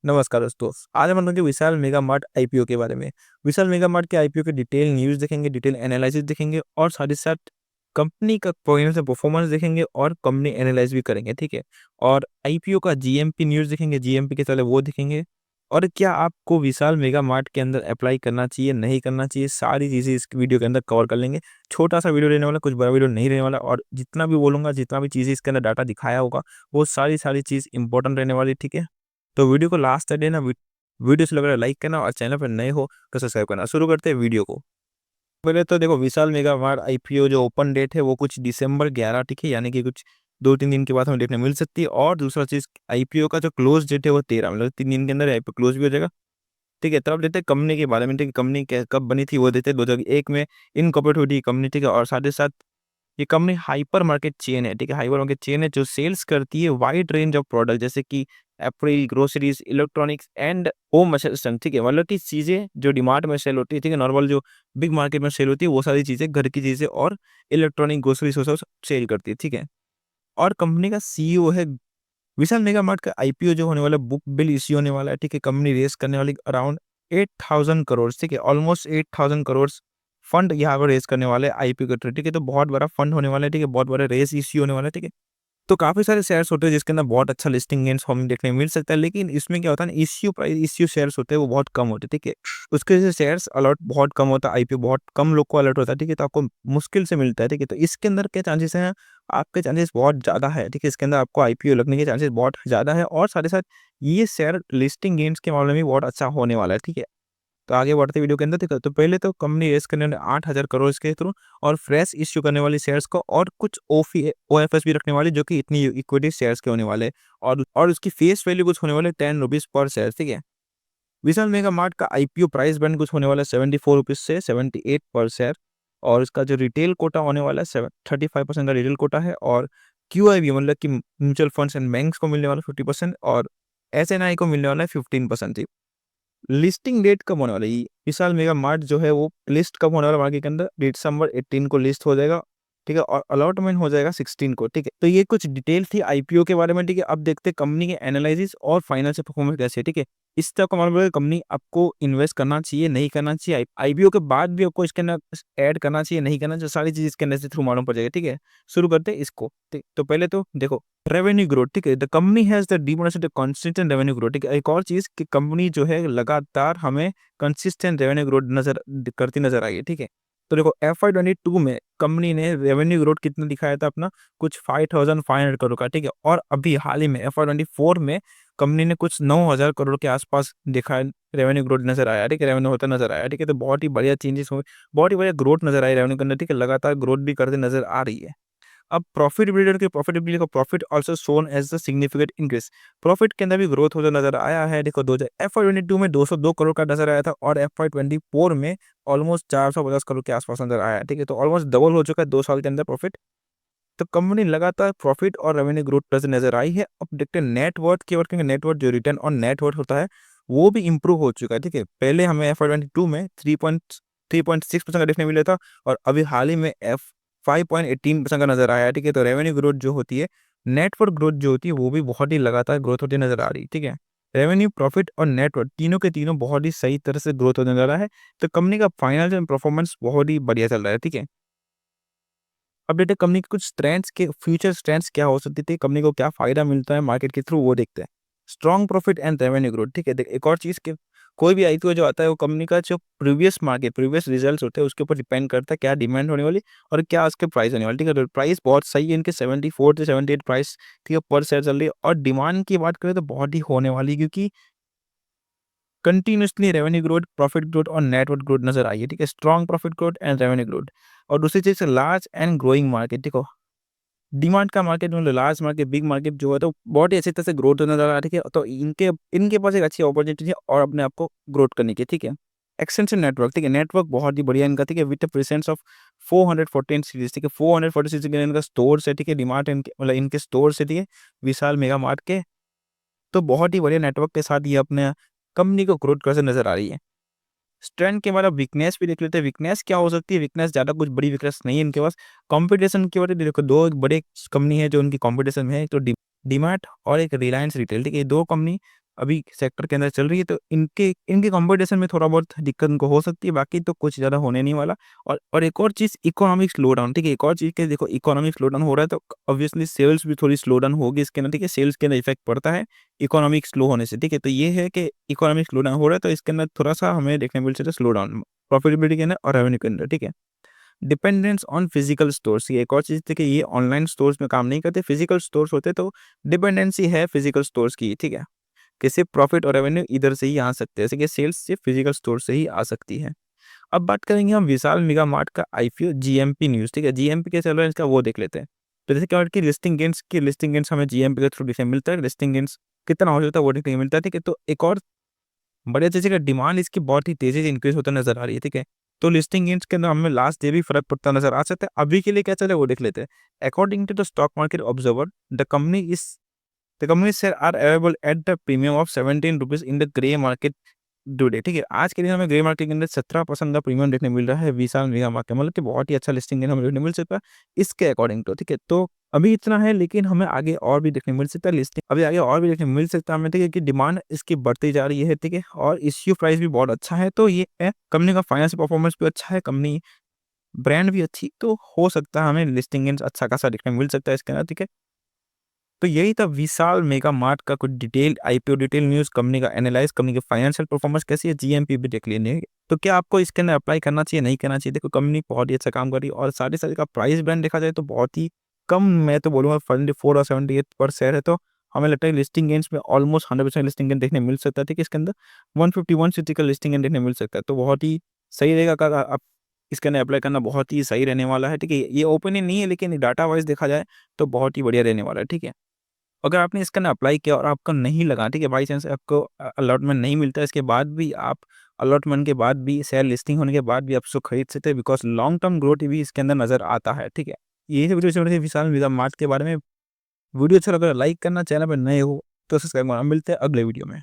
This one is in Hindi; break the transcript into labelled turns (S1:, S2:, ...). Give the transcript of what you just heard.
S1: नमस्कार दोस्तों। आज हम लोग विशाल मेगा मार्ट आईपीओ के बारे में। विशाल मेगा मार्ट के आईपीओ के डिटेल न्यूज़ देखेंगे, डिटेल एनालिसिस देखेंगे और साथ ही साथ कंपनी का फाइनेंशियल परफॉर्मेंस देखेंगे और कंपनी एनालाइज भी करेंगे, ठीक है? और आईपीओ का जीएमपी न्यूज़ देखेंगे, जीएमपी के पहले वो देखेंगे और क्या आपको विशाल मेगा मार्ट के अंदर अप्लाई करना चाहिए, नहीं करना चाहिए, सारी चीज़ें इस वीडियो के अंदर कवर कर लेंगे। छोटा-सा वीडियो रहने वाला, कुछ बड़ा वीडियो नहीं रहने वाला और जितना भी बोलूँगा, जितना भी चीज़ें इसके अंदर डाटा दिखाया होगा, वो सारी चीज़ इंपॉर्टेंट रहने वाली, ठीक है? तो वीडियो को लास्ट तक देना। वीडियो से लग रहा है लाइक करना और चैनल पर नए हो तो सब्सक्राइब करना। शुरू करते हैं वीडियो को। पहले तो देखो, विशाल मेगा मार्ट आईपीओ जो ओपन डेट है वो कुछ दिसंबर 11, ठीक है, यानी कि कुछ 2-3 दिन के बाद हमें देखने मिल सकती है। और दूसरा चीज़, आईपीओ का जो क्लोज डेट है वो 13, मतलब 3 दिन के अंदर आईपीओ क्लोज भी हो जाएगा, ठीक है। तब देखते हैं कंपनी के बारे में, ठीक है, कंपनी कब बनी थी वो देखते हैं। 2001 में इनकॉर्पोरेट हुई थी कंपनी, ठीक है। और साथ ही साथ ये कंपनी हाइपर मार्केट चेन है, ठीक है, हाइपर मार्केट चेन है जो सेल्स करती है वाइड रेंज ऑफ प्रोडक्ट जैसे कि April, groceries, electronics and home accessories, ठीक है। मतलब कि चीज़ें जो डीमार्ट में सेल होती है, ठीक है, नॉर्मल जो बिग मार्केट में सेल होती है वो सारी चीज़ें, घर की चीज़ें और इलेक्ट्रॉनिक ग्रोसरीज वो सब सेल करती है, ठीक है। और कंपनी का सीईओ है विशाल मेगा मार्ट का आईपीओ जो होने वाला है, बुक बिल इश्यू होने वाला है, ठीक है। कंपनी रेज़ करने वाली अराउंड 8000 करोड़, ठीक है, ऑलमोस्ट 8000 करोड़ फंड यहाँ पर रेज़ करने वाले हैं आईपीओ के थ्रू, ठीक है। तो बहुत बड़ा फंड होने वाला है, ठीक है, बहुत बड़ा रेज़ इश्यू होने वाला है, ठीक है। तो काफ़ी सारे शेयर्स होते हैं जिसके अंदर बहुत अच्छा लिस्टिंग गेन्स हमें देखने को मिल सकता है, लेकिन इसमें क्या होता है ना, इश्यू शेयर्स होते हैं वो बहुत कम होते हैं, ठीक है। उसके वजह से शेयर्स अलॉट बहुत कम होता है, आईपीओ बहुत कम लोग को अलॉट होता है, ठीक है, तो आपको मुश्किल से मिलता है, ठीक है। तो इसके अंदर क्या चांसेस हैं, आपके चांसेस बहुत ज़्यादा है, ठीक है, इसके अंदर आपको आईपीओ लगने के चांसेस बहुत ज़्यादा है और साथ ही साथ ये शेयर लिस्टिंग गेन्स के मामले में बहुत अच्छा होने वाला है, ठीक है। तो आगे बढ़ते वीडियो के अंदर, ठीक है, तो पहले तो कंपनी रेज़ करने वाले 8000 करोड़ के थ्रू और फ्रेश इश्यू करने वाली शेयर्स को और कुछ ओएफएस भी रखने वाली जो कि इतनी इक्विटी शेयर्स के होने वाले हैं। और उसकी फेस वैल्यू कुछ होने वाले ₹10 पर शेयर, ठीक है। विशाल मेगा मार्ट का आईपीओ प्राइस बैंड कुछ होने वाला है ₹74 से 78 पर शेयर और इसका जो रिटेल कोटा होने वाला है 35% का रिटेल कोटा है और क्यूआईबी मतलब कि म्यूचुअल फंड्स एंड बैंक्स को मिलने वाला 50% और एसएनआई को मिलने वाला है 15%। लिस्टिंग डेट कब होने वाला है? विशाल मेगा मार्ट जो है वो लिस्ट कब होने वाला है मार्केट के अंदर? दिसंबर 18 को लिस्ट हो जाएगा, ठीक है, और अलॉटमेंट हो जाएगा 16 को, ठीक है। तो ये कुछ डिटेल थी आईपीओ के बारे में, ठीक है। अब देखते हैं कंपनी के एनालिसिस और फाइनेंशियल परफॉर्मेंस कैसे है, ठीक है। इस तरह का मालूम है कंपनी आपको इन्वेस्ट करना चाहिए, नहीं करना चाहिए। आईपीओ के बाद भी आपको इसके अंदर ऐड करना चाहिए, नहीं करना चाहिए, सारी चीज़ इसके अंदर से थ्रू मालूम पड़ जाएगा, ठीक है। शुरू करते हैं इसको, ठीक। तो पहले तो देखो, रेवेन्यू ग्रोथ, ठीक है, the company has the demonstrated consistent revenue growth, ठीक है। एक और चीज़ कि कंपनी जो है लगातार हमें कंसिस्टेंट रेवेन्यू ग्रोथ करती नज़र आई है, ठीक है। तो देखो एफवाई 22 में कंपनी ने रेवेन्यू ग्रोथ कितना दिखाया था अपना, कुछ 5500 करोड़ का, ठीक है। और अभी हाल ही में एफवाई 24 में कंपनी ने कुछ 9000 करोड़ के आसपास दिखाया, रेवेन्यू ग्रोथ नज़र आया, ठीक है, रेवेन्यू होता नज़र आया, ठीक है। तो बहुत ही बढ़िया चेंजेस हुए, बहुत ही बढ़िया ग्रोथ नज़र आई रेवेन्यू के अंदर, ठीक है, लगातार ग्रोथ भी करते नज़र आ रही है। अब प्रॉफिटेबिलिटी को profit also shown as the significant increase. Profit के अंदर भी ग्रोथ होता नज़र आया है। देखो 2000 एफवाई 22 में 202 करोड़ का नज़र आया था और एफवाई 24 में ऑलमोस्ट 450 करोड़ के आसपास नज़र आया है, ठीक है। तो ऑलमोस्ट डबल हो चुका है 2 साल के अंदर प्रॉफिट। तो कंपनी लगातार प्रॉफिट और रेवेन्यू ग्रोथ करते नज़र आई है। अब देखते हैं नेट वर्थ की बात करेंगे, नेट वर्थ जो रिटर्न ऑन नेट वर्थ होता है, वो भी इम्प्रूव हो चुका है, ठीक है। पहले हमें एफवाई 22 में 3.6% का देखने मिला था और अभी हाल ही में 5.18% का नज़र आया है, ठीक है। तो रेवेन्यू ग्रोथ जो होती है, नेटवर्क ग्रोथ जो होती है, वो भी बहुत ही लगातार ग्रोथ होती नज़र आ रही है, ठीक है। रेवेन्यू, प्रॉफिट और नेटवर्क तीनों के तीनों बहुत ही सही तरह से ग्रोथ होने नज़र आ रहा है। तो कंपनी का फाइनेंशियल परफॉर्मेंस बहुत ही बढ़िया चल रहा है, ठीक है। अब देखते हैं कंपनी के कुछ स्ट्रेंथ्स के फ्यूचर स्ट्रेंथ्स क्या हो सकती थी, कंपनी को क्या फ़ायदा मिलता है मार्केट के थ्रू, वो देखते हैं। Strong profit and revenue growth, ठीक है। देख एक और चीज़ कि कोई भी आईपीओ जो आता है वो कंपनी का जो प्रीवियस रिजल्ट्स होते हैं उसके ऊपर डिपेंड करता है क्या डिमांड होने वाली और क्या उसके प्राइस होने वाली, ठीक है। तो प्राइस बहुत सही है इनके 74 से 78 प्राइस, ठीक है, पर शेयर चल रही है और डिमांड की बात करें तो बहुत ही होने वाली क्योंकि continuously revenue growth, profit growth और नेटवर्थ ग्रोथ नज़र आई है, ठीक है। Strong profit growth and revenue growth और दूसरी चीज़ लार्ज एंड ग्रोइंग मार्केट, देखो डिमांड का मार्केट मतलब लार्ज मार्केट, बिग मार्केट जो है तो बहुत ही अच्छी तरह से ग्रोथ होने लगा, ठीक है। तो इनके इनके पास एक अच्छी अपॉर्चुनिटी है और अपने आप को ग्रोथ करने की, ठीक है। एक्सटेंशन नेटवर्क, ठीक है, नेटवर्क बहुत ही बढ़िया इनका, ठीक है, with the presence of 414 series, ठीक है, 440 सीरीज के इनका स्टोर है, ठीक है, डिमार्ट इनके मतलब इनके स्टोर है, ठीक है, विशाल मेगा मार्ट के। तो बहुत ही बढ़िया नेटवर्क के साथ ये अपने कंपनी को ग्रोथ करते नजर आ रही है। स्ट्रेंथ के बाद वीकनेस भी देख लेते हैं। वीकनेस क्या हो सकती है? वीकनेस ज़्यादा कुछ बड़ी वीकनेस नहीं है इनके पास। कॉम्पिटिशन की वजह देखो 2 बड़े कंपनी है जो उनकी कॉम्पिटिशन में है। एक तो डीमार्ट और एक रिलायंस रिटेल, ठीक है? ये 2 कंपनी अभी सेक्टर के अंदर चल रही है, तो इनके इनके कंपटीशन में थोड़ा बहुत दिक्कत उनको हो सकती है, बाकी तो कुछ ज़्यादा होने नहीं वाला। और एक और चीज़ इकोनॉमिक स्लो डाउन, ठीक है? एक और चीज़ कि देखो इकोनॉमिक स्लो डाउन हो रहा है तो ऑब्वियसली सेल्स भी थोड़ी स्लो डाउन होगी इसके अंदर, ठीक है? सेल्स के अंदर इफ़ेक्ट पड़ता है इकोनॉमिक स्लो होने से, ठीक है? तो ये है कि इकोनॉमिक स्लो डाउन हो रहा है तो इसके अंदर थोड़ा-सा हमें देखने मिल सकता है स्लो डाउन, प्रॉफिटेबिलिटी के अंदर और रेवेन्यू के अंदर, ठीक है? डिपेंडेंस ऑन फिजिकल स्टोर्स, ये एक और चीज़ थी कि ये ऑनलाइन स्टोर्स में काम नहीं करते, फिजिकल स्टोर्स होते तो डिपेंडेंसी है फिजिकल स्टोर्स की, ठीक है? कि सिर्फ प्रॉफिट और रेवेन्यू इधर से ही आ सकते हैं, जैसे कि सेल्स सिर्फ फिजिकल स्टोर से ही आ सकती है। अब बात करेंगे हम विशाल मेगा मार्ट का आईपीओ जीएमपी न्यूज़, ठीक है? जीएमपी क्या चल रहा है इसका वो देख लेते हैं। तो जैसे क्या है कि लिस्टिंग गेन्स हमें जीएमपी के थ्रू देखने मिलता है, लिस्टिंग गेन्स कितना हो जाता है वो देखने को मिलता है, ठीक है? तो एक और बढ़िया चीज़ है कि डिमांड इसकी बहुत ही तेज़ी से इंक्रीज़ होता नज़र आ रही है, ठीक है? तो लिस्टिंग गेन्स के अंदर हमें लास्ट डे भी फ़र्क पड़ता नज़र आ सकता है। अभी के लिए क्या चल रहा है वो देख लेते हैं। According to the stock market observer, the company share are available at the premium of ₹17 in the grey market today, ठीक है? आज के दिन हमें ग्रे मार्केट के अंदर 17% का प्रीमियम देखने मिल रहा है विशाल मेगा मार्ट में, मतलब कि बहुत ही अच्छा लिस्टिंग गेन हमें देखने मिल सकता है इसके अकॉर्डिंग टू, ठीक है? तो अभी इतना है, लेकिन हमें आगे और भी देखने मिल सकता है लिस्टिंग, अभी आगे और भी देखने मिल सकता है हमें, ठीक है? कि डिमांड इसकी बढ़ती जा रही है, ठीक है? और इश्यू प्राइस भी बहुत अच्छा है, तो ये है कंपनी का फाइनेंशियल परफॉर्मेंस भी अच्छा है, कंपनी ब्रांड भी अच्छी, तो हो सकता है हमें लिस्टिंग गेन्स अच्छा खासा देखने मिल सकता है इसके अंदर, ठीक है? तो यही था विशाल मेगा मार्ट का कुछ detail IPO detail news, company का एनालाइज़, कंपनी की फाइनेंशियल परफॉर्मेंस कैसी है, जीएमपी भी देख लेंगे। तो क्या आपको इसके अंदर अप्लाई करना चाहिए, नहीं करना चाहिए? देखो कंपनी बहुत ही अच्छा काम कर रही है और साथ ही साथ इसका प्राइस बैंड देखा जाए तो बहुत ही कम, मैं तो बोलूँगा 74 और 78 पर शेयर है, तो हमें लगता है लिस्टिंग गेन्स में ऑलमोस्ट 100% लिस्टिंग गेन देखने मिल सकता है, ठीक है? इसके अंदर 151 का लिस्टिंग गेन देखने मिल सकता है, तो बहुत ही सही रहेगा अगर आप इसके अंदर अप्लाई करना, बहुत ही सही रहने वाला है, ठीक है? ये ओपिनियन नहीं है, लेकिन डाटा वाइज़ देखा जाए तो बहुत ही बढ़िया रहने वाला है, ठीक है? अगर आपने इसका ना अप्लाई किया और आपको नहीं लगा, ठीक है, बाई चांस आपको अलॉटमेंट नहीं मिलता है, इसके बाद भी आप अलॉटमेंट के बाद भी शेयर लिस्टिंग होने के बाद भी आप उसको खरीद सकते हैं, बिकॉज़ लॉन्ग टर्म ग्रोथ भी इसके अंदर नज़र आता है, ठीक है? यही सब वीडियो चल रही थी विशाल मेगा मार्ट के बारे में। वीडियो अच्छा लगा लाइक करना, चैनल पर नए हो तो सब्सक्राइब करना। मिलते हैं अगले वीडियो में।